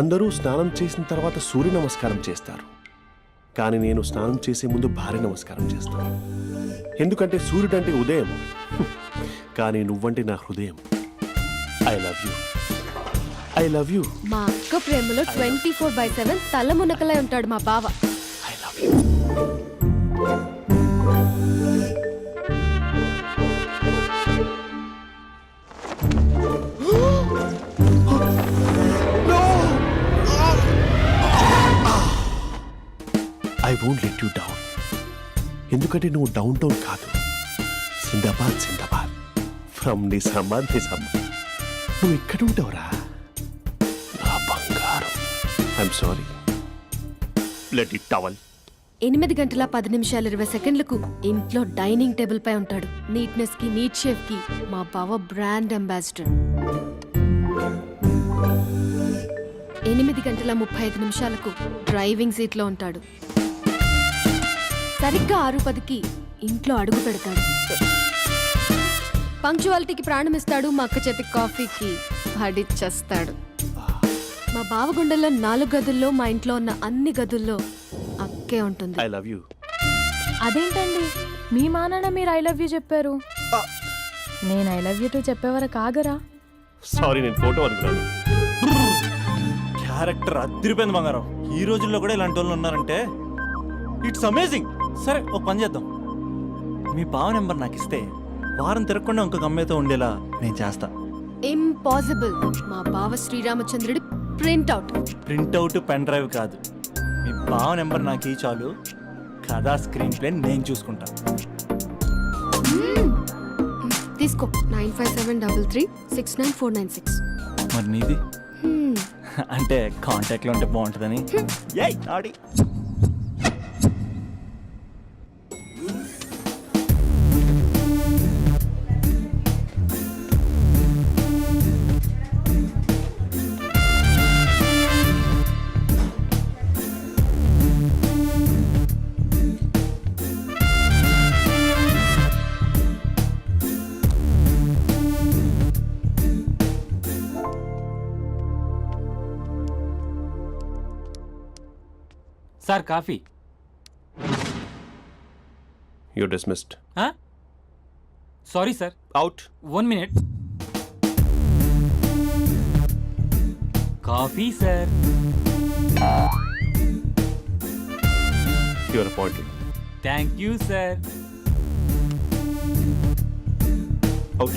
అందరూ స్నానం చేసిన తర్వాత సూర్య నమస్కారం చేస్తారు, కానీ నేను స్నానం చేసే ముందు భార్య నమస్కారం చేస్తాను. ఎందుకంటే సూర్యుడు అంటే ఉదయం, కానీ నువ్వంటే నా హృదయం. I love you, I love you. మా అక్క ప్రేమలో 24/7 తల మునకలై ఉంటాడు మా బావ. I love you. I won't let you down. ఎందుకంటే నువ్వు డౌన్ టౌన్ కాదు, జిందాబాద్ జిందాబాద్ ఫ్రమ్ నిజామాబాద్ నిజామాబాద్. నువ్వు ఇక్కడ ఉంటావురా నా బంగారం. I'm sorry, let it towel. 8 గంటల 10 నిమిషాలు 20 సెకండ్లకు ఇంట్లో డైనింగ్ టేబుల్ పై ఉంటాడు. నీట్నెస్ కి, నీట్ షేఫ్ కి మా బావ బ్రాండ్ అంబాసిడర్. 8 గంటల 35 నిమిషాలకు డ్రైవింగ్ సీట్ లో ఉంటాడు. సరిగ్గా 6:10కి ఇంట్లో అడుగు పెడతాడు. పంక్చువాలిటీకి ప్రాణమిస్తాడు. మా అక్క చేతి కాఫీకి పడిచ్చేస్తాడు. మా బావ గుండెల్లో 4 గదుల్లో, మా ఇంట్లో ఉన్న అన్ని గదుల్లో అక్కే ఉంటుంది. I love you. అదేంటండి మీ మానాన్న మీరు ఐ లవ్ యూ చెప్పారు, నేను ఐ లవ్ యూ టు చెప్పేవరకు ఆగరా? సారీ, నేను ఫోటో అనుకున్నాను. క్యారెక్టర్ అదిరిపోయింది బంగారం. ఈ రోజుల్లో కూడా ఇలాంటి వాళ్ళు ఉన్నారంటే ఇట్స్ అమేజింగ్. సరే ఒక పని చేద్దాం, మీ బావ నెంబర్ నాకు ఇస్తే వారం తిరగకుండా ఇంకొక అమ్మాయితో ఉండేలా నేను చేస్తా. ఇంపాసిబుల్. మా బావ శ్రీరామచంద్రుడి ప్రింట్అవుట్. ప్రింట్అవుట్ పెన్ డ్రైవ్ కాదు, మీ బావ నెంబర్ నాకు ఈ చాలు. కథా స్క్రీన్ ప్లే నేను చూసుకుంటా. తీసుకో. 9573369496. మరి నీది? అంటే కాంటాక్ట్లో ఉంటే బాగుంటుందని. ఏయ్ ఆడి sir coffee. You're dismissed. Sorry sir. Out. 1 minute. Coffee sir. You're appointed. Thank you sir. Out.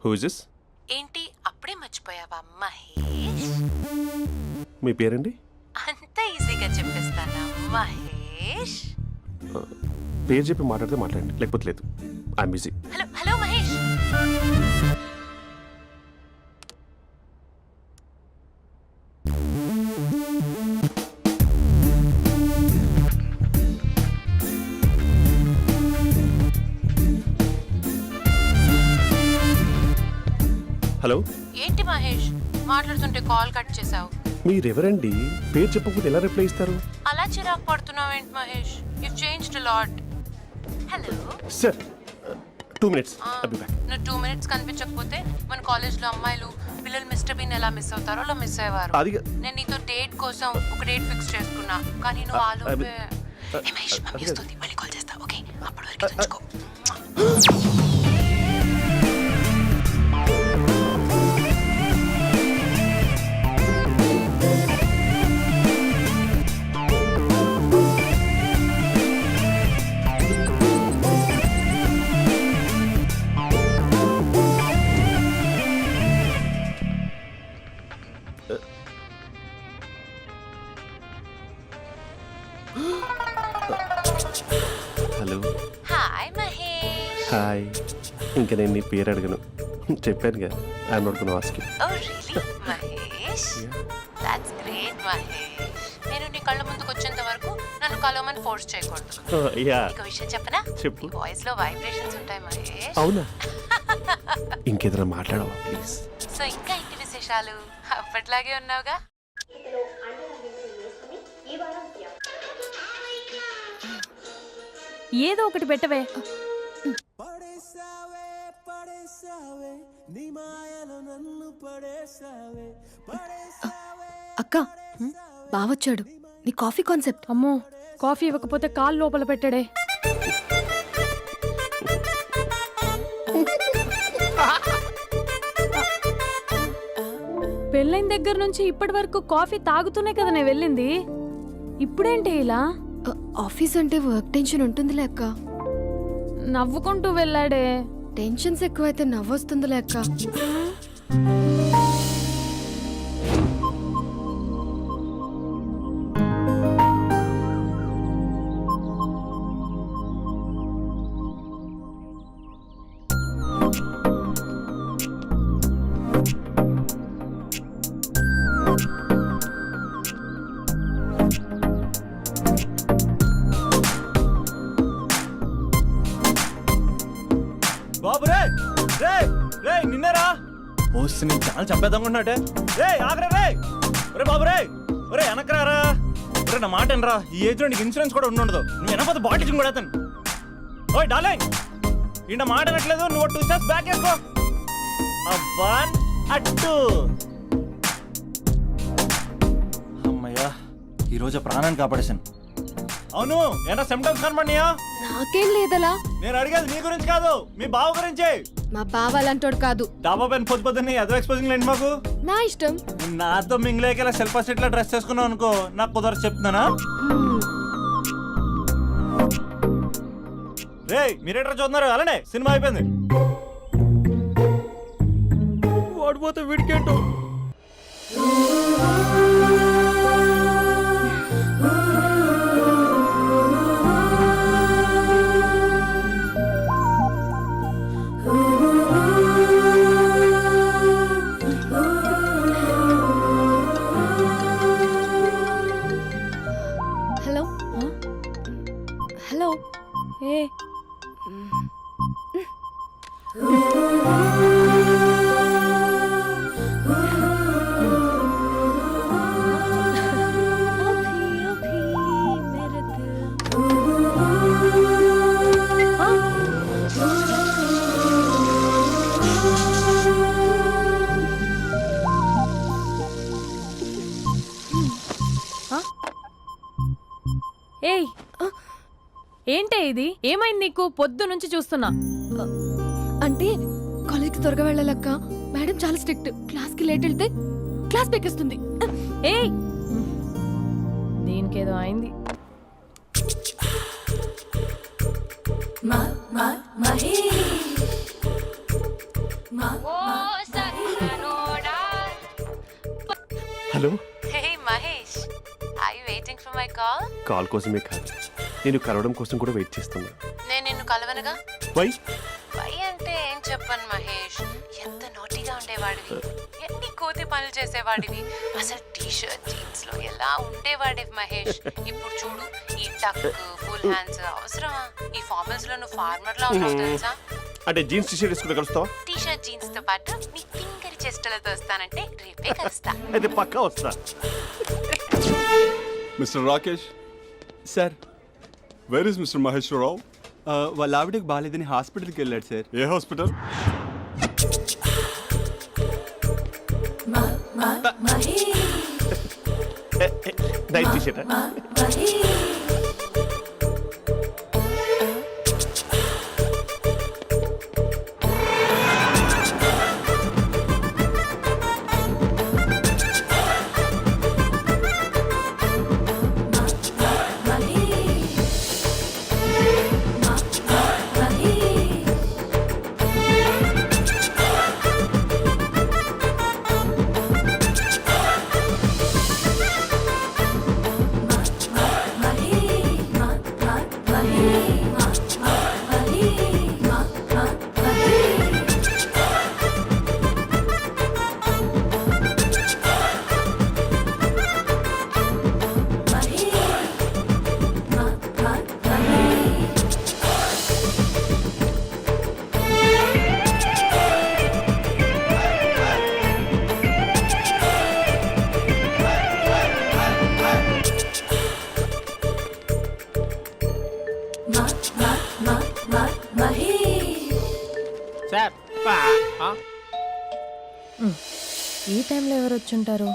Who is this? ఏంటి అప్పుడే మర్చిపోయావా మహేష్? మీ పేరండి? అంత ఈజీగా చెప్పేస్తానా మహేష్? పేరు చెప్పి మాట్లాడితే మాట్లాడండి, లేకపోతే లేదు. I'm busy. Hello hello Mahesh. Hello. ఏంటి మహేష్ మాట్లాడుతుంటే కాల్ కట్ చేసావు? మీరెవరండి? పేరు చెప్పకపోతే ఎలా రిప్లై ఇస్తారు? అలా చిరాకు పడుతున్నావేంటి Mahesh? You changed a lot. Hello sir, 2 minutes. I'll be back. నువ్వు 2 minutes కనిపించకపోతే మన కాలేజ్లో అమ్మాయిలు పిల్లలు మిస్టర్ బీన్ ఎలా మిస్ అవుతారో అలా మిస్ అయ్యేవారు. నేను నీతో డేట్ కోసం ఒక డేట్ ఫిక్స్ చేసుకున్నా, కానీ నువ్వు ఆలోపే. మహేష్ మమ్మీ వస్తుంది, మళ్ళీ కాల్ చేస్తా. ఓకే, అప్పటి వరకు తెచ్చుకో. హలో. హాయ్ మహేష్. హాయ్. ఇంకా నేను నీ పేరు అడగను, చెప్పాను కదా. I'm not gonna ask you. Oh really Mahesh? That's great Mahesh. నేను నీ కళ్ళ ముందుకు వచ్చేంత వరకు నన్ను కలవమని ఫోర్స్ చేయకూడదు. ఒక విషయం చెప్పనా? చెప్పు. వాయిస్ లో వైబ్రేషన్స్ ఉంటాయి మహేష్. అవునా? ఇంకేదైనా మాట్లాడవా ప్లీజ్? సో ఇంకా ఇంటి విశేషాలు? అప్పట్లాగే ఉన్నావుగా? ఏదో ఒకటి పెట్టవే. అక్క బావొచ్చాడు. నీ కాఫీ కాన్సెప్ట్. అమ్మో, కాఫీ ఇవ్వకపోతే కాలు లోపల పెట్టడే. పెళ్ళైన దగ్గర నుంచి ఇప్పటి వరకు కాఫీ తాగుతూనే కదా నేను వెళ్ళింది. ఇప్పుడేంటి ఇలా? ఆఫీస్ అంటే వర్క్ టెన్షన్ ఉంటుందిలే అక్క. నవ్వుకుంటూ వెళ్ళాడే. టెన్షన్స్ ఎక్కువైతే నవ్వొస్తుందిలే అక్క. బాబు రే రే రే నిన్నేరా వస్తే నేను చాలా చంపేద్దామన్నట్టే. రే ఆగరా రే. ఒరే బాబు రే. ఒరే వెనకరారా. ఒరే నా మాట అనరా. ఈ ఏజ్ లో నీకు ఇన్సూరెన్స్ కూడా ఉండదు. నువ్వు వెనకపోతే బాటిల్ కూడా అతను. ఓయ్ డార్లింగ్, ఈయన మాట అనట్లేదు. నువ్వు 2 స్టెప్స్ బ్యాక్ వేసుకో. వన్ అట్టు. అమ్మయ్యా, ఈరోజు ప్రాణాన్ని కాపాడేశాను. అవును, ఏనా సిమ్టమ్స్ కనబడినాయా? నాకేం లేదలా. నేను అడిగేది నీ గురించి కాదు, మీ బావ గురించి. మా బావ అలాంటోడు కాదు. డాబా పైన పొద్దున్నే ఎదో ఎక్స్పోజింగ్ లేండి మాకు. నా ఇష్టం. నాతో మింగిలేక ఇలా సెల్ఫ్ సెట్ లా డ్రెస్ చేసుకున్నావు అనుకో, నాకు కుదరదు చెప్తున్నానా? రే మీరేట్రా చూస్తున్నారు? అలానే సినిమా అయిపోయింది. వాడిపోతే వీడికేంటో. Hello hello. ఏ ఏయ్, ఏంటే ఇది? ఏమైంది నీకు? పొద్దు నుంచి చూస్తున్నా. అంటే కాలేజ్కి త్వరగా వెళ్ళాలక్క. మేడం చాలా స్ట్రిక్ట్. క్లాస్కి లేట్ వెళ్తే క్లాస్ పెక్కిస్తుంది. ఏయ్, దీనికేదో అయింది. Hello. Hey Mahesh, I waiting for my call. Call కోసమే కాదు, నేను కలవడం కోసం కూడా వెయిట్ చేస్తున్నా. నేను నిన్ను కలవనుగా. వై? వై అంటే ఏం చెప్పను మహేష్. ఎంత నోటిగా ఉండేవాడివి, ఎన్ని కోతి పనులు చేసేవాడివి. అసలు టీ షర్ట్ జీన్స్ లో ఎలా ఉండేవాడివి మహేష్. ఇప్పుడు చూడు, ఈ టక్ ఫుల్ హ్యాండ్స్ అవసరమా? ఈ ఫార్మల్స్ లో నువ్వు ఫార్మర్ లా ఉన్నావు తెలుసా. అంటే జీన్స్ టీ షర్ట్ వేసుకుంటే కలుస్తావా? టీ షర్ట్ జీన్స్ తో పాటు నీ ఫింగర్ చెస్టలతో వస్తానంటే రేపే కలుస్తా. అయితే పక్కా వస్తా. Mister Rakesh, sir, where is mister Maheswararao? వాళ్ళ ఆవిడకి బాగాలేదని హాస్పిటల్కి వెళ్ళాడు సార్. ఏ హాస్పిటల్? Night T shirt. టైంలో ఎవరు వచ్చుంటారు?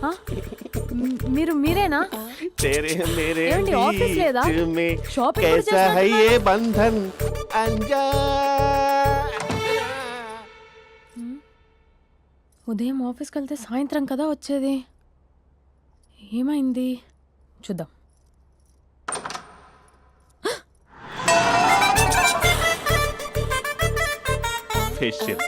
ఆ? మీరేనా? तेरे मेरे ఏమండి, ఆఫీస్ లేదా? बीच में షాపింగ్ కూడా कैसा है చేసినట్టున్నారు? ये बंधन अंजा ఉదయం ఆఫీస్కి వెళ్తే సాయంత్రం కదా వచ్చేది. ఏమైంది చూద్దాం. फेशियल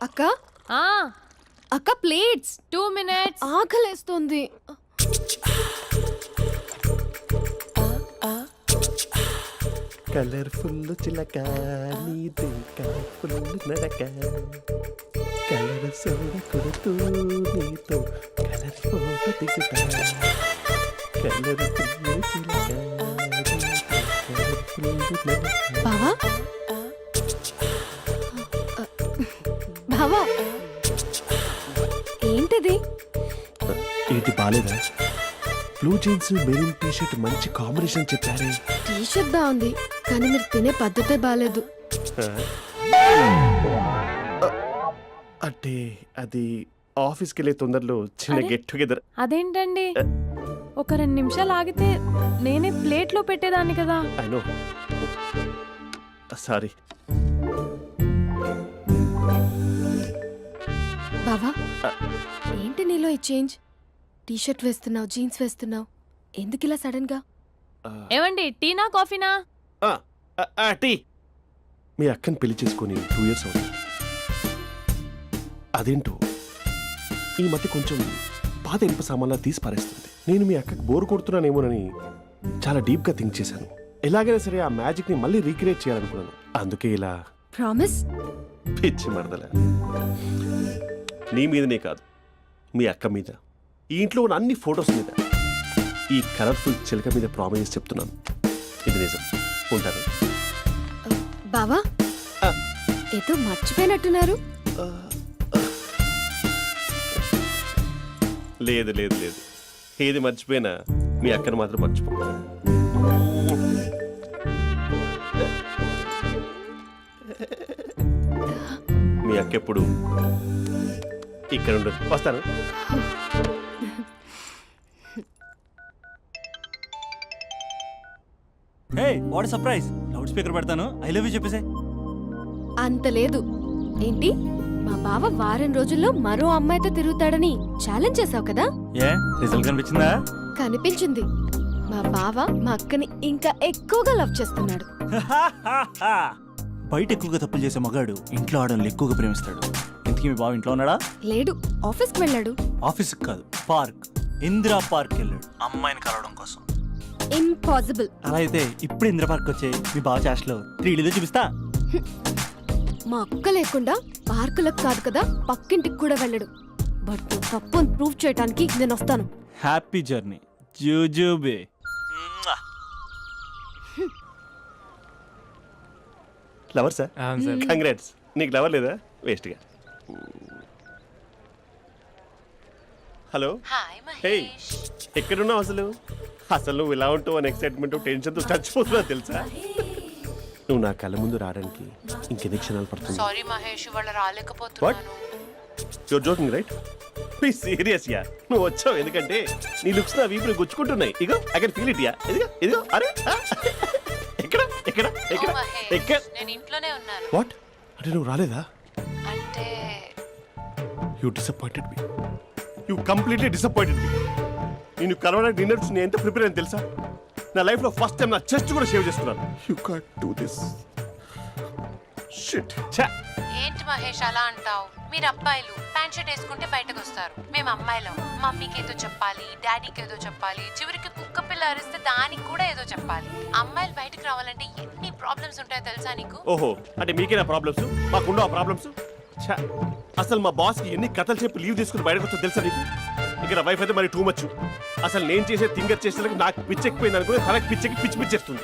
అక్క ఆ, అక్క ప్లేట్స్ 2 minutes. ఆకలేస్తుంది. కలర్ఫుల్ చిలక నీదే కలర్ఫుల్ నడక కలర్ సోడ కొడుతూ నీతో కలర్ ఫోటో దిగుతా కలర్ఫుల్ చిలక కలర్ఫుల్ నడక. బావా బావా ఏంటిది? ఏంటి బాలేదా? Blue jeans maroon T shirt మంచి కాంబినేషన్ చెప్పారే. టీ షర్ట్ బాగుంది కానీ మీరు తినే పద్ధతే బాగాలేదు. అంటే అది ఆఫీస్కి వెళ్ళే తొందరలో చిన్న అరే. Get together. అదేంటండి, ఒక 2 నిమిషాలు ఆగితే నేనే ప్లేట్లో పెట్టేదాన్ని కదా. I know, sorry. బావా ఏంటి నీలో ఈ చేంజ్? టీ షర్ట్ వేస్తున్నావు, జీన్స్ వేస్తున్నావు, ఎందుకు ఇలా సడన్ గా? ఏమండి, టీనా కాఫీనా? టీ. మీ అక్కని పెళ్లి చేసుకొని 2 years అవుతుంది. అదేంటో ఈ మధ్య కొంచెం పాత ఇనుప సామాన్లా తీసి పారేస్తుంది. నేను మీ అక్కకి బోర్ కొడుతున్నానేమోనని చాలా డీప్గా థింక్ చేశాను. ఎలాగైనా సరే ఆ మ్యాజిక్ని మళ్ళీ రీక్రియేట్ చేయాలనుకున్నాను. అందుకే ఇలా ప్రామిస్? పిచ్చి మరదల. నీ మీదనే కాదు, మీ అక్క మీద, ఈ ఇంట్లో ఉన్న అన్ని ఫొటోస్ మీద, ఈ కలర్ఫుల్ చిలక మీద ప్రామిస్ చెప్తున్నాను. ఇది నిజం. ఉంటాను. బావా ఆ. ఏదో మర్చిపోయినట్టున్నారు. లేదు లేదు లేదు, ఏది మర్చిపోయినా మీ అక్కను మాత్రం మర్చిపో. మీ అక్క ఎప్పుడు ఇక్కడ ఉండదు. వస్తాను. Hey what surprise. Loud speaker పెడతాను, ఐ లవ్ యూ చెప్పేసే. అంత లేదు. ఏంటి, మా బావ వారం రోజుల్లో మరో అమ్మాయితో తిరుగుతాడని ఛాలెంజ్ చేసావు కదా? ఏ రిజల్ట్ కనిపించిందా? కనిపించింది. మా బావ మా అక్కని ఇంకా ఎక్కువగా లవ్ చేస్తున్నాడు. బయట ఎక్కువగా తప్పులు చేసే మగాడు ఇంట్లో ఆడవాళ్ళు ఎక్కువగా ప్రేమిస్తాడు. ఇంతకీ మీ బావ ఇంట్లో ఉన్నాడా? లేడు, ఆఫీస్కి వెళ్ళాడు. ఆఫీస్కి కాదు, పార్క్, ఇందిరా పార్క్ వెళ్ళాడు అమ్మాయిని కలవడం కోసం. ఇంపాసిబుల్. అలా అయితే ఇప్పుడు ఇందిరా పార్క్ వచ్చే మీ బావ చాష్లో 3Dలో చూపిస్తా. మా అక్క లేకుండా పార్కులకు కాదు కదా పక్కింటికి కూడా వెళ్ళడు. బట్ నువ్వు తప్పు అని ప్రూవ్ చేయడానికి నేను వస్తాను. హ్యాపీ జర్నీ జూజూబే. Lover sir, congrats. నీకు లవర్ లేదా? వేస్ట్గా. హలో. Hi hey, Mahesh. ఎక్కడున్నావు అసలు? అసలు నువ్వు ఇలా ఉంటావు అని ఎక్సైట్మెంట్ టెన్షన్తో చచ్చిపోతున్నావు తెలుసా? నువ్వు నా కళ్ళ ముందు రావడానికి ఇంకెన్ని క్షణాలు పడుతుంది? సారీ మహేష్, ఇవాళ రాలేకపోతున్నాను. Your joking right? Please serious ya. నువ్వు వచ్చావు ఎందుకంటే నీ లుక్స్ నా వీపుని గుచ్చుకుంటున్నాయి. ఇగో I can feel it ya. ఇదిగో ఇదిగో. అరే ఎక్కడ ఎక్కడ ఎక్కడ ఓ మహేష్, ఎక్కడ? నేను ఇంట్లోనే ఉన్నాను. వాట్ అంటే నువ్వు రాలేదా? అంటే you disappointed me. You completely disappointed me. నేను కలవడానికి డిన్నర్స్ నేను ఎంత ప్రిపేర్ అని తెలుసా? నా లైఫ్లో ఫస్ట్ టైం నా చెస్ట్ కూడా సేవ్ చేస్తున్నాను. You can't do this. Shit. ఛా. ఏంటి మహేష్ అలా అంటావు? మీరు అబ్బాయిలు ప్యాంట్ షర్ట్ వేసుకుంటే బయటకు వస్తారు. మేము అమ్మాయిలం మమ్మీకి ఏదో చెప్పాలి, డాడీకి ఏదో చెప్పాలి, చివరికి కుక్క పిల్ల అరిస్తే దానికి కూడా ఏదో చెప్పాలి. అమ్మాయిలు బయటకు రావాలంటే ఎన్ని ప్రాబ్లమ్స్ ఉంటాయో తెలుసా నీకు? ఓహో, అంటే మీకేనా ప్రాబ్లమ్స్? మాకుండా ప్రాబ్లమ్స్? ఛా. అసలు మా బాస్కి ఎన్ని కథలు చెప్పి లీవ్ తీసుకుని బయటకు వచ్చో తెలుసా నీకు? ఇక్కడ వైఫ్ అయితే మరి టూ మచ్. అసలు నేను చేసే థింగర్ చేసేందుకు నాకు పిచ్చెక్కిపోయింది అనుకుని తనకు పిచ్చెక్కి పిచ్చి పిచ్చేస్తుంది.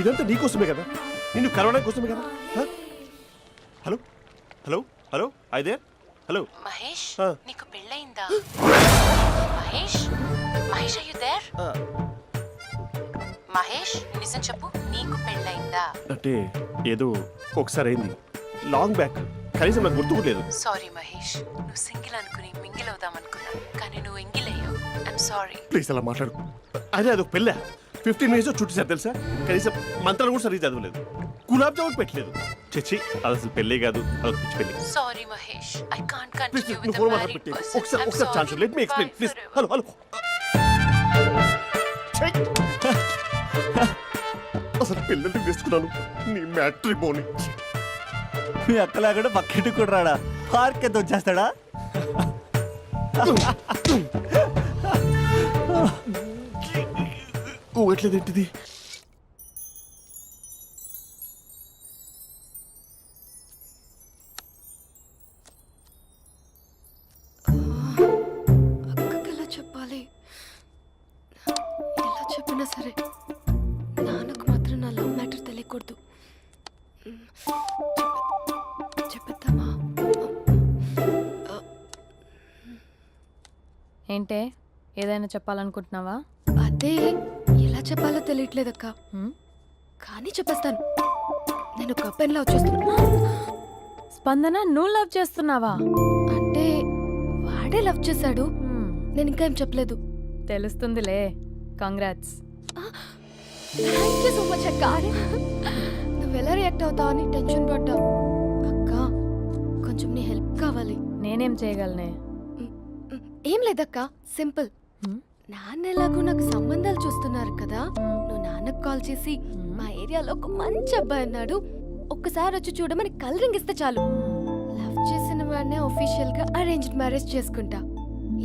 ఇదంతా నీకోసమే కదా, నిన్ను కరోనా కోసమే కదా. హ? హలో హలో హలో అయితే హలో. మహేష్ ఆ. నీకు పెళ్ళయిందా? Mahesh Mahesh are you there? మహేష్ నిజం చెప్పు, నీకు పెళ్ళయిందా? అంటే ఏదో ఒకసారి అయింది, లాంగ్ బ్యాక్, కనీసం నాకు గుర్తు కూడా లేదు. సారీ మహేష్, నువ్వు సింగిల్ అనుకుని మింగిల్ అవుదాం అనుకున్నా, కానీ నువ్వు ఎంగిల్ అయ్యావు. I'm sorry. ప్లీజ్ అలా మాట్లాడు. అదే అదొక పెళ్ళా, 15 మినిట్స్ చుట్టేసారు తెలుసా. కనీసం మంత్రాలు కూడా సరిగ్గా చదవలేదు, గులాబ్ జామున్ పెట్టలేదు. చచ్చి అది అసలు పెళ్ళే కాదు, అదొక పిచ్చి పెళ్ళి. Sorry Mahesh, I can't please continue నువ్వు విత్ ఫోన్ ద మాట్లాడి మ్యారీడ్ పెట్టి పర్సన్. ఒకసారి chance let me explain please. Hello hello. అసలు పెళ్ళంటే తీసుకున్నాను నీ మ్యాట్రీ బోని. మీ అక్కలాగడ పక్కింటి కూడా రాడా, పార్క్ ఎంత వచ్చేస్తాడా? ఊగట్లేదేంటిది? అక్కకి ఎలా చెప్పాలి? ఎలా చెప్పినా సరే నాన్నకు మాత్రం నా లవ్ మ్యాటర్ తెలియకూడదు. చెప్పేద్దామా? ఏంటే ఏదైనా చెప్పాలనుకుంటున్నావా? అదే ఎలా చెప్పాలో తెలియట్లేదక్క, హ్మ్? కానీ చెప్పేస్తాను. నేను ఒక అబ్బాయిలా వచ్చేస్తున్నా. స్పందన నువ్వు లవ్ చేస్తున్నావా? అంటే వాడే లవ్ చేశాడు, హ్మ్, నేను ఇంకా ఏం చెప్పలేదు. తెలుస్తుందిలే. Congrats. Thank you so much అక్క. నువ్వు ఎలా రియాక్ట్ అవుతావు అని టెన్షన్ పడ్డా. అక్క కొంచెం నీ హెల్ప్ కావాలి. నేనేం చేయగలనే? ఏం లేదక్క, సింపుల్. హ్మ్? నాన్న ఎలాగో నాకు సంబంధాలు చూస్తున్నారు కదా, నువ్వు నాన్నకు కాల్ చేసి మా ఏరియాలో ఒక మంచి అబ్బాయి అన్నాడు, ఒక్కసారి వచ్చి చూడమని కలరింగ్ ఇస్తే చాలు. లవ్ చేసిన వాడినే ఒఫీషియల్ గా అరేంజ్డ్ మ్యారేజ్ చేసుకుంటా.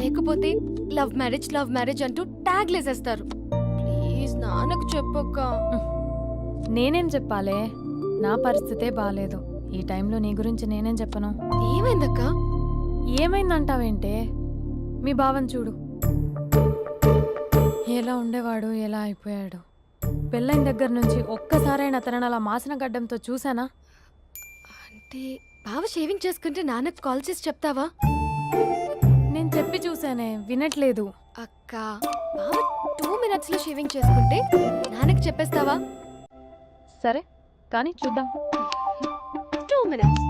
లేకపోతే లవ్ మ్యారేజ్ అంటూ ట్యాగ్ లేసేస్తారు. ప్లీజ్ నాన్నకు చెప్పక్క. నేనేం చెప్పాలే? నా పరిస్థితే బాగాలేదు. ఈ టైంలో నీ గురించి నేనేం చెప్పను? ఏమైందక్క? ఏమైందంటావేంటే? మీ భావం చూడు, ఎలా ఉండేవాడు, ఎలా అయిపోయాడు. పెళ్ళైన దగ్గర నుంచి ఒక్కసారైనా తనని అలా మాసిన గడ్డంతో చూసానా? అంటే బావ షేవింగ్ చేసుకుంటే నాన్నకు కాల్ చేసి చెప్తావా? నేను చెప్పి చూసానే, వినట్లేదు. అక్క బావ 2 minutes లో షేవింగ్ చేసుకుంటే నాన్నకి చెప్పేస్తావా? సరే కానీ చూద్దాం. 2 minutes.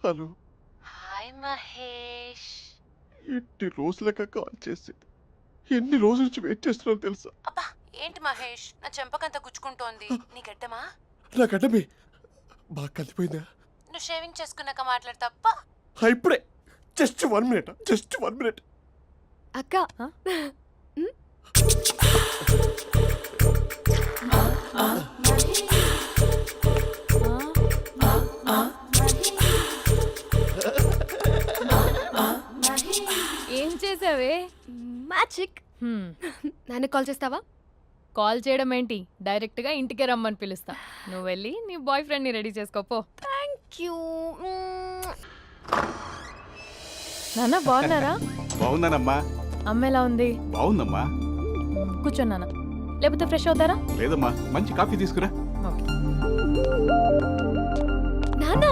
హలో. హాయ్ మహేష్. ఎన్ని రోజులక కాల్ చేసింది, ఎన్ని రోజుల నుంచి వెయిట్ చేస్తున్నాను తెలుసా? అబ్బా ఏంటి మహేష్, నా చెంపకంత గుచ్చుకుంటోంది. నీ గడ్డమా? నా గడ్డమే బాగా కలిపోయిందా? నువ్వు షేవింగ్ చేసుకున్నాక మాట్లాడు తప్ప. ఇప్పుడే జస్ట్ 1 minute. అక్క ఏం చేసావే? మ్యాజిక్. నాన్న కాల్ చేస్తావా? కాల్ చేయడం ఏంటి, డైరెక్ట్గా ఇంటికే రమ్మని పిలుస్తా. నువ్వు వెళ్ళి నీ బాయ్ ఫ్రెండ్ని రెడీ చేసుకోపో. Thank you. నాన్న బాగున్నారా? బాగున్నానమ్మా. అమ్మ ఎలా ఉంది? బాగుందమ్మా. కూర్చోన్నానా, లేకపోతే ఫ్రెష్ అవుతారా? లేదమ్మా, మంచి కాఫీ తీసుకురా. ఓకే. నాన్న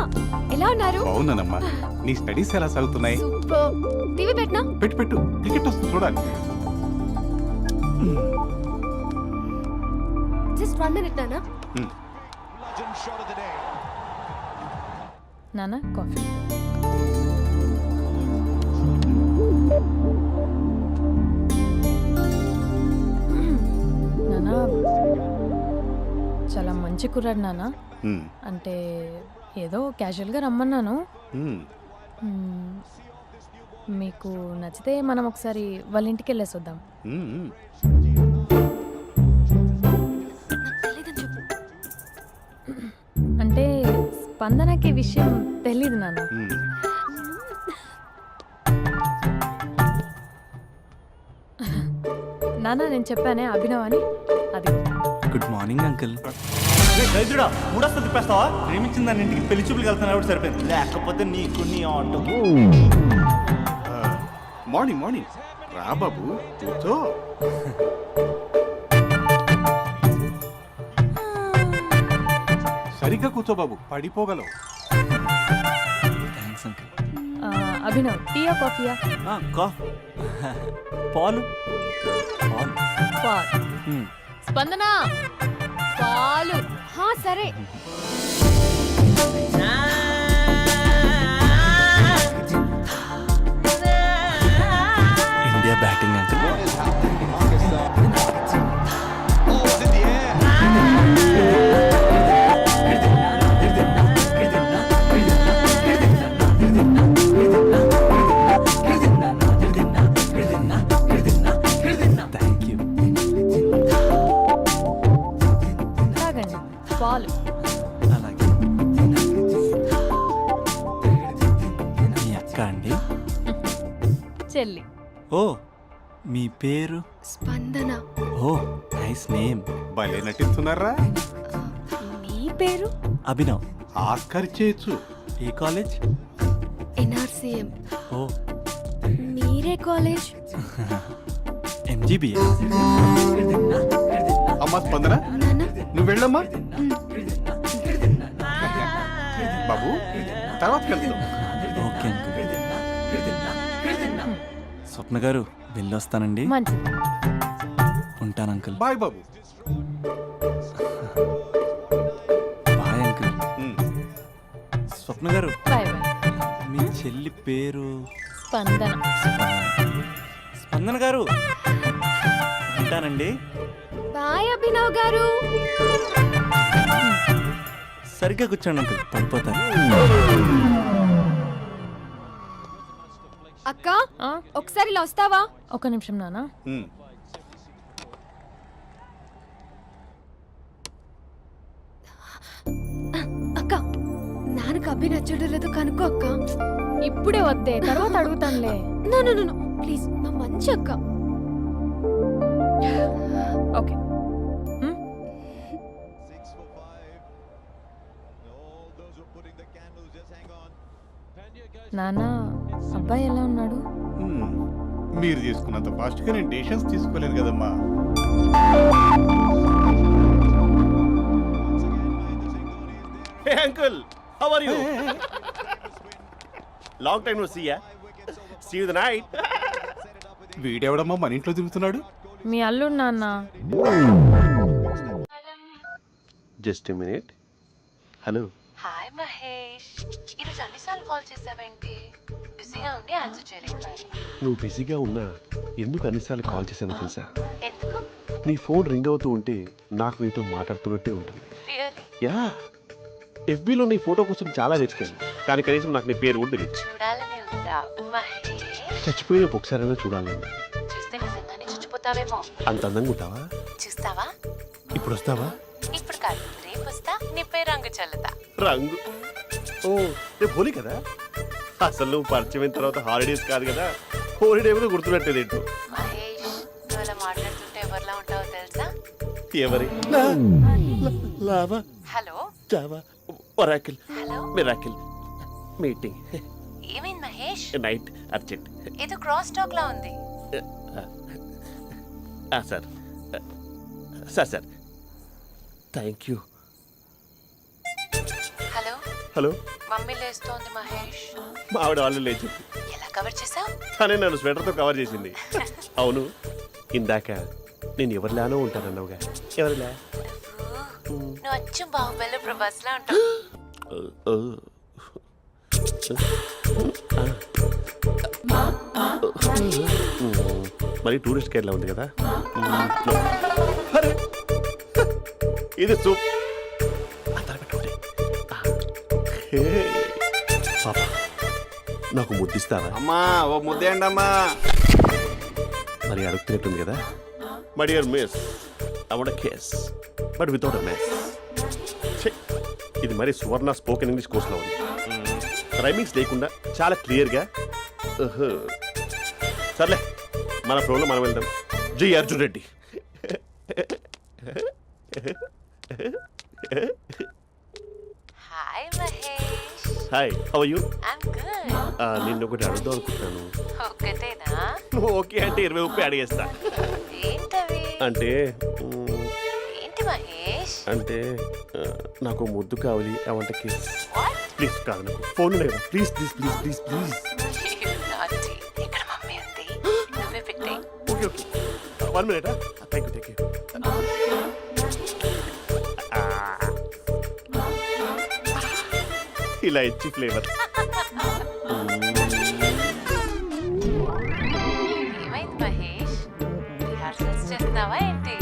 ఎలా ఉన్నారు? బాగున్నానమ్మా. నీ స్టడీస్ ఎలా సాగుతున్నాయి? సూపర్. టీవీ పెట్టనా? పెట్టు టికెట్ వస్తుంది చూడాలి. జస్ట్ 1 minute నాన్న. నాన్న కాఫీ. నాన్న చాలా మంచి కుర్రాడు నాన్న. అంటే ఏదో క్యాజువల్గా రమ్మన్నాను. మ్మ్. మీకు నచ్చితే మనం ఒకసారి వాళ్ళ ఇంటికి వెళ్ళేసి వద్దాం. నాకు తెలీదని చెప్పు. అంటే స్పందనకి విషయం తెలీదు నాన్న. నాన్న నేను చెప్పానే అభినవ్ అని అది గుడ్ మార్నింగ్ అంకుల్. దైద్రుడా మూడొస్తా తిప్పేస్తావా? ప్రేమించిన దాని ఇంటికి పెళ్లి చూపులు వెళ్తాను కాబట్టి సరిపోయింది, లేకపోతే నీకు నీ ఆటో. మార్నింగ్ మార్నింగ్ రా బాబు కూర్చో. సరిగ్గా కూర్చో బాబు, పడిపోగలవు. Thanks uncle. అభినవ్ టీయా కాఫీయా? పాలు పాలు. పాల్. స్పందన పాలు. హా సరే. India batting uncle. Thank you. తాగండి పాలు. అలాగే. మీ అక్క అండి? చెల్లి. ఓ మీ పేరు? స్పందన. ఓ నైస్ నేమ్. భలే నటిస్తున్నారా? మీ పేరు? అభినవ్. ఆస్కర్ చేయొచ్చు. ఏ కాలేజ్? ఎన్ఆర్సీఎం. ఓ మీరే కాలేజ్? ఎంజీబీఏ. అమ్మా స్పందన నాన్న నువ్వు వెళ్ళమ్మా. బాబు తర్వాత వెళ్తాం. Okay uncle. స్వప్న గారు వెళ్ళొస్తానండి. మంచిది. ఉంటాను అంకుల్. బాయ్ బాబు. Bye uncle. ఉమ్. స్వప్న గారు బాయ్ బాయ్. మీ చెల్లి పేరు? స్పందన. స్పందన గారు ఉంటానండి. బాయ్ అభినవ్ గారు. సరిగ్గా కూర్చోండి అంకుల్, పడిపోతారు. అక్క ఆ, ఒకసారి ఇలా వస్తావా? ఒక్క నిమిషం నాన్న. ఉమ్. అక్క నాన్నకు అభి నచ్చడం లేదో కనుక్కో అక్క. ఇప్పుడే వద్దే, తర్వాత అడుగుతానులే. నో నో నో ప్లీజ్, నా మంచి అక్క. ఓకే. నాన్న అబ్బాయి ఎలా ఉన్నాడు? ఉమ్. మీరు తీసుకున్నంత ఫాస్ట్గా నేను డెసిషన్స్ తీసుకోలేను కదమ్మా. Hey uncle, how are you? Long time no see ya. See you the night. వీడెవడమ్మా మన ఇంట్లో తిరుగుతున్నాడు? మీ అల్లుడు నాన్న. Just a minute. Hello. Hi Mahesh, ఈరోజు అన్నిసార్లు కాల్ చేసావేంటి? బిజీగా ఉండి ఆన్సర్ చేయలేదు. నువ్వు బిజీగా ఉన్నా ఎందుకు అన్నిసార్లు కాల్ చేశానో తెలుసా? ఎందుకు? నీ ఫోన్ రింగ్ అవుతూ ఉంటే నాకు నీతో మాట్లాడుతున్నట్టే ఉంటుంది. రియల్లీ? యా, ఎఫ్బీలో నీ ఫోటో కోసం చాలా వెతికాను, కానీ కనీసం నాకు నీ పేరు కూడా తెలియదు. చూడాలని ఉందా మహేష్? చచ్చిపోయిన ఒకసారైనా చూడాలని. చూస్తే నిజంగానే చచ్చిపోతావేమో. అంత అందంగా ఉంటావా? చూస్తావా? ఇప్పుడు వస్తావా? ఇప్పుడు కాదు, రేపు వస్తా, నీపై రంగు చల్లుతా. రంగు? ఓ రేపు హోలీ కదా. అసలు నువ్వు పరిచయం అయిన తర్వాత హాలిడేస్ కాదు కదా, హోలిడే కూడా గుర్తున్నట్టేది ఏంటో. మహేష్, నువ్వు అలా మాట్లాడుతుంటే ఎవరిలా ఉంటావో తెలుసా? ఎవరి? Lava, hello java, oracle, hello, miracle, meeting, ఏమైంది మహేష్? Night, urgent. ఏదో క్రాస్ టాక్ లా ఉంది. Sir sir sir thank you. Hello, hello, mummy లేస్తోంది మహేష్. మా ఆవిడ వాళ్ళు లేచి ఎలా కవర్ చేసావు? తనే నన్ను స్వెటర్తో కవర్ చేసింది. అవును, ఇందాక నేను ఎవరిలానో ఉంటానన్నావుగా, ఎవరిలా? నువ్వు అచ్చం బాహుబలి ప్రభాస్ లా ఉంటావు. మరి టూరిస్ట్ కేర్లా ఉంది కదా. అరే, ఇది సూప్. పాప, నాకు ముద్దిస్తావా? అమ్మా ఓ ముద్దేయండి అమ్మా. మరి అడుగుతున్నట్టుంది కదా. My dear miss, I want kiss but without a mess. ఇది మరి సువర్ణ స్పోకెన్ ఇంగ్లీష్ కోర్సులో ఉంది. రైమింగ్స్ లేకుండా చాలా క్లియర్గా. సర్లే, మన ఫ్లోలో మనం వెళ్దాం. జై Arjun Reddy. Hi Mahesh. Hi, how are you? I'm good. నిన్ను ఒకటి అడుగుదాం అనుకుంటున్నాను. ఒక్కటేనా? నువ్వు ఓకే అంటే 20 అడిగేస్తా. ఏంటవి? అంటే ఏంటి మహేష్? అంటే నాకు ముద్దు కావాలి. అవంటకి వాట్? ప్లీజ్ కాదు, నాకు ఫోన్ లేదా, please please please please please. నాటి ఇక్కడ మమ్మీ ఉంది, నువ్వే పెట్టే. Okay okay, 1 minute. Thank you. ఇలా ఇచ్చి ఫ్లేవర్. ఏమైంది మహేష్? రిహార్సల్స్ చేస్తున్నావా ఏంటి?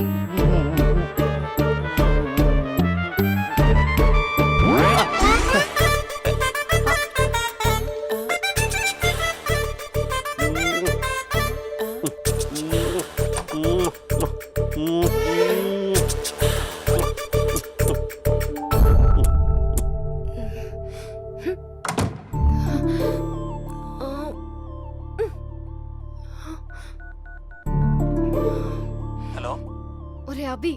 హలో. ఒరే అభి,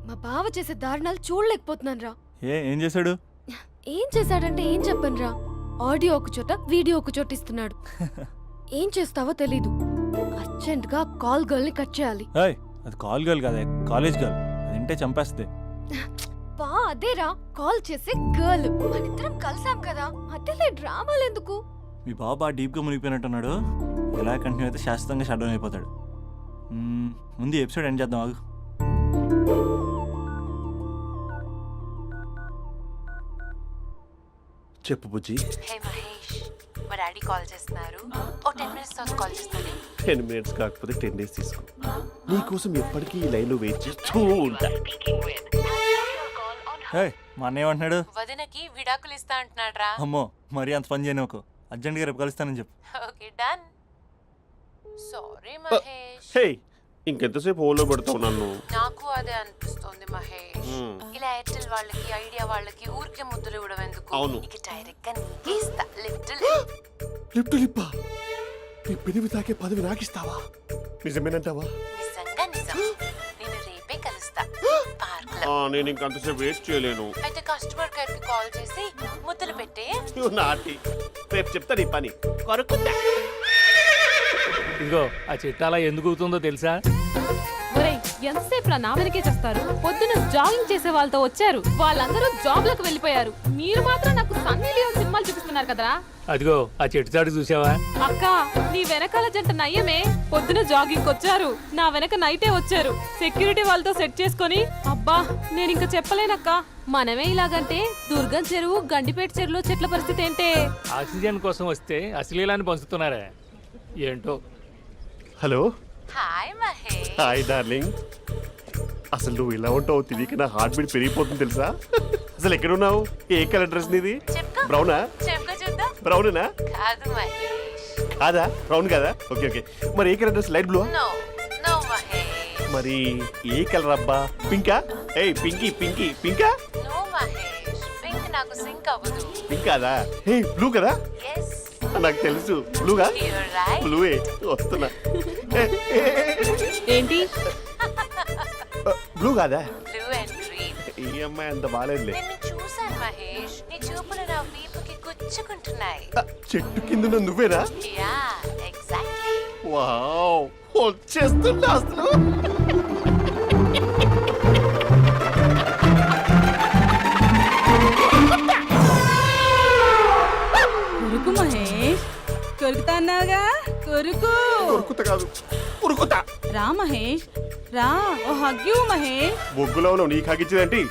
మా బావ చేసే దారుణాలు చూడలేకపోతున్నాను రా. ఏం చేశాడు? ఏం చేశాడంటే ఏం చెప్పను రా. ఆడియో ఒక చోట, వీడియో ఒక చోట ఇస్తున్నాడు. ఏం చేస్తావో తెలీదు. అర్జెంట్ గా కాల్ గర్ల్ ని కట్ చేయాలి. ఏయ్, అది కాల్ గర్ల్ కాదే, కాలేజ్ గర్ల్. అది వింటే చంపేస్తే. బా అదేరా, కాల్ చేసే గర్ల్. మనిద్దరం కలిసాం కదా, మధ్యలో డ్రామాలు ఎందుకు? మీ బాబా డీప్గా మునిగిపోయినట్టున్నాడు. ఎలా కంటిన్యూ అయితే శాశ్వతంగా షట్ డౌన్ అయిపోతాడు. ముందు ఎపిసోడ్ ఎండ్ చేద్దాం, ఆగు. చెప్పు బుజ్జి. హే మహేష్, మా డాడీ కాల్ చేస్తున్నారు. ఓ 10 minutes తర్వాత కాల్ చేస్తాను. 10 minutes కాకపోతే 10 days తీసుకో. నీకోసం ఎప్పటికీ ఈ లైన్లో వెయిట్ చేస్తూ ఉంటా. ఏయ్, మా అన్నయ్య ఏమంటున్నాడు? వదినకి విడాకులు ఇస్తా అంటున్నాడు రా. అమ్మో, మరీ అంత పని చేయను. అర్జెంట్గా రేపు కలుస్తానని చెప్పు. Okay done. సారీ మహేష్. హే, ఇంకెంతసేపు హోల్లో పెడతావు నన్ను? నాకు అదే అనిపిస్తోంది మహేష్. ఇలా ఎయిర్టెల్ వాళ్ళకి, ఐడియా వాళ్ళకి ఊరికే ముద్దులు ఇవ్వడం ఎందుకు? అవును. ఇక డైరెక్ట్ గా నీకే ఇస్తా. లిటిల్ లిప్టు లిప్పా, నీ పెనివి తాకే పదవి నాకిస్తావా? నిజమేనంటావా? నిజంగా నిజం. నేను రేపే కలుస్తా పార్క్ లో. నేను ఇంకంతసేపు వెయిట్ చేయలేను. అయితే కస్టమర్ కేర్ కి కాల్ చేసి ముద్దులు పెట్టే. నువ్వు నాటి, రేపు చెప్తా నీ పని. కొరుకుందా. ఇదిగో ఆ చెట్టు అలా ఎందుకు అవుతుందో తెలుసా? ఒరేయ్, ఎంతసేపు నా వెనకే చేస్తారు? పొద్దున జాగింగ్ చేసే వాళ్ళతో వచ్చారు, వాళ్ళందరూ జాబ్లకు వెళ్ళిపోయారు. మీరు మాత్రం నాకు సన్నీ లియోన్ సినిమాలు చూపిస్తున్నారు కదరా. అదిగో ఆ చెట్టు చాటు చూసావా? అక్క, నీ వెనకాల జంట నయ్యమే. పొద్దున జాగింగ్ వచ్చారు, నా వెనక నైటే వచ్చారు. సెక్యూరిటీ వాళ్ళతో సెట్ చేసుకొని, అబ్బా నేను ఇంకా చెప్పలేనక్క. మనమే ఇలాగంటే దుర్గం చెరువు, గండిపేట చెరువులో చెట్ల పరిస్థితి ఏంటే? ఆక్సిజన్ కోసం వస్తే అశ్లీలాన్ని పంచుతున్నారా ఏంటో. Hello. Hi Mahesh. Hi darling. అసలు నువ్వు ఇలా ఉంటావు తెలియక నా హార్ట్ బీట్ పెరిగిపోతుంది తెలుసా? అసలు ఎక్కడున్నావు? ఏ కలర్ డ్రెస్ నీది? చెప్పుకో. బ్రౌనా? చెప్పుకో చూద్దాం. బ్రౌనేనా? కాదు మహేష్. కాదా? బ్రౌన్ కదా? Okay okay. మరి ఏ colour dress? Light blue? No no Mahesh. మరి ఏ కలర్ అబ్బా? పింకా? ఏయ్ పింకీ పింకీ పింకా? నో మహేష్, పింక్ నాకు సింక్ అవ్వదు. పింక్ కాదా? ఏ బ్లూ కదా? ఎస్, నాకు తెలుసు. బ్లూగా? You're right. బ్లూవే వస్తున్నా. ఏంటి? బ్లూ కాదా? Blue and green. ఈ అమ్మాయి అంత బాగాలేదులే. నిన్ను చూశాను మహేష్, నీ చూపులు నా వీపుకి గుచ్చుకుంటున్నాయి. చెట్టు కింద నువ్వేనా? Yeah exactly. వావ్, వచ్చేస్తున్నా అసలు. కొరుకు మహేష్, కొరుకుతా అన్నావుగా, కొరుకు. ఉరుకుతా కాదు, ఉరుకుతా. రా మహేష్, రా. ఓ హగ్గు మహేష్. బొగ్గులో ఉన్నావు, నీకు హగించదేంటి?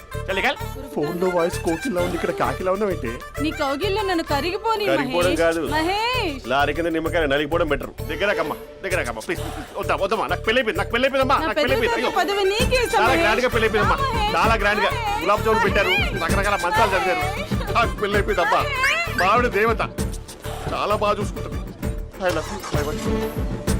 ఫోన్ లో వాయిస్ కోకిలా ఉంది, ఇక్కడ కాకిలా ఉన్నావు. నీ కౌగిల్లో నన్ను కరిగిపోని కరిగిపోవడం మహేష్. కాదు. మహేష్, లారీ కింద నిమ్మకాయ నలిగిపోవడం బెటర్. దగ్గరకమ్మా దగ్గరకమ్మా ప్లీజ్. వద్దా వద్దమ్మా, నాకు పెళ్ళైపోయింది, నాకు పెళ్ళైపోయిందమ్మా, నా నాకు పెద్ద పెళ్ళైపోయింది. అయ్యో, పదవి నీకే ఇస్తా చాలా మహేష్. గ్రాండ్ గా పెళ్ళైపోయిందమ్మా, రా మహేష్, చాలా గ్రాండ్ గా. మహేష్. గులాబ్ జామున్ పెట్టారు, రకరకాల మంచాలు చదివారు. నాకు పెళ్ళైపోయిందమ్మా. మావిడ దేవత, చాలా బాగా చూసుకుంటుంది. I love you.